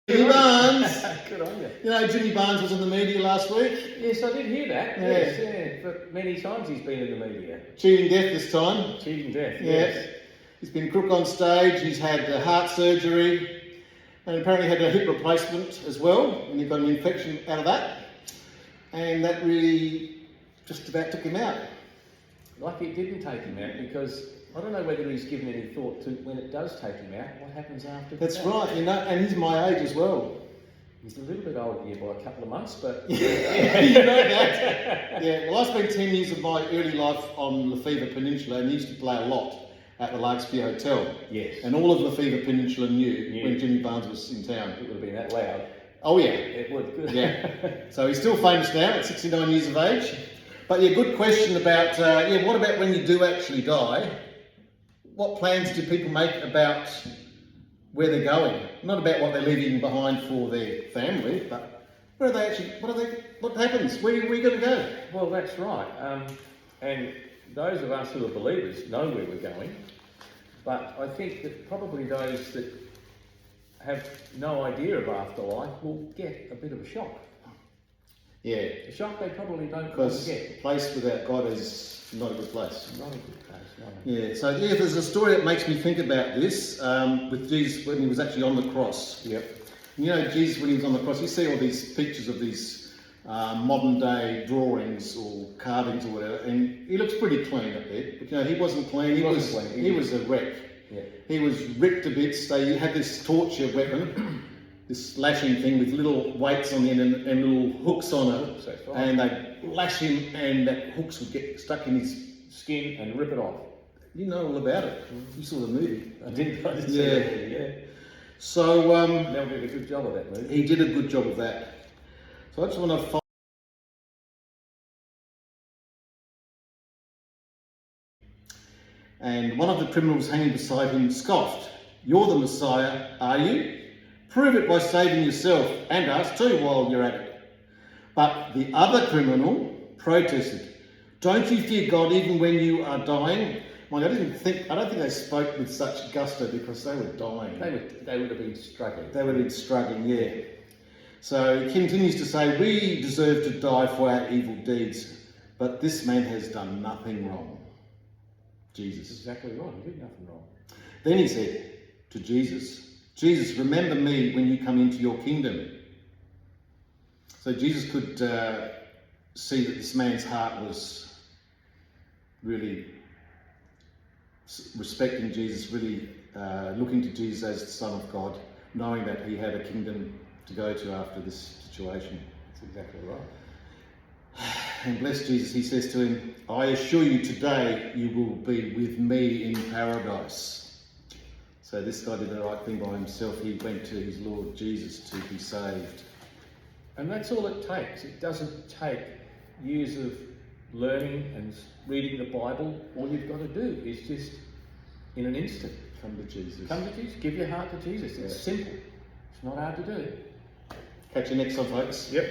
Jimmy Barnes. Good on you. You know, Jimmy Barnes was in the media last week. Yes, I did hear that. Yeah. Yes, yeah. But many times he's been in the media. Cheating death this time. Cheating death. Yeah. Yes. He's been crook on stage. He's had heart surgery, and apparently had a hip replacement as well. And he got an infection out of that, and that really just about took him out. Lucky it didn't take him out, because I don't know whether he's given any thought to when it does take him out, what happens after that. That's right, you know, and he's my age as well. He's a little bit older than you by a couple of months, but... You know that. Yeah, well, I spent 10 years of my early life on Lefevre Peninsula and used to play a lot at the Larkspur Hotel. Yes. And all of Lefevre Peninsula knew when Jimmy Barnes was in town. It would have been that loud. Oh yeah. It would. Yeah. So he's still famous now at 69 years of age. But yeah, good question about, what about when you do actually die? What plans do people make about where they're going? Not about what they're leaving behind for their family, but where are they actually, what happens? Where are we going to go? Well, that's right. And those of us who are believers know where we're going. But I think that probably those that have no idea of afterlife will get a bit of a shock. Yeah. A shock they probably don't Because get. a place without God is not a good place. Not a good place, no. Yeah, so yeah, there's a story that makes me think about this with Jesus when he was actually on the cross. Yep. You know, Jesus when he was on the cross, you see all these pictures of these modern day drawings or carvings or whatever, and he looks pretty clean up there. But you know, he wasn't clean. He was a wreck. Yeah. He was ripped to bits. They had this torture weapon, this lashing thing with little weights on the end and little hooks on it, That's right. and they'd lash him, and that hooks would get stuck in his Skin and rip it off. You know all about it. You saw the movie. I did. Yeah. Yeah. So Mel did a good job of that movie. he did a good job of that. So I just want to find. And one of the criminals hanging beside him scoffed, "You're the Messiah, are you? Prove it by saving yourself and us too while you're at it." But the other criminal protested, "Don't you fear God even when you are dying?" Well, I don't think they spoke with such gusto because they were dying. They would have been struggling. They would have been struggling, yeah. So he continues to say, "We deserve to die for our evil deeds, but this man has done nothing wrong." Jesus. Exactly right. He did nothing wrong. Then he said to Jesus, "Jesus, remember me when you come into your kingdom." So Jesus could see that this man's heart was really respecting Jesus, really looking to Jesus as the Son of God, knowing that he had a kingdom to go to after this situation. That's exactly right. And bless Jesus, he says to him, "I assure you today you will be with me in paradise." So this guy did the right thing by himself. He went to his Lord Jesus to be saved. And that's all it takes. It doesn't take years of learning and reading the Bible. All you've got to do is just, in an instant, Come to Jesus. come to Jesus. Give your heart to Jesus. It's simple. It's not hard to do. Catch you next time, folks. Yep.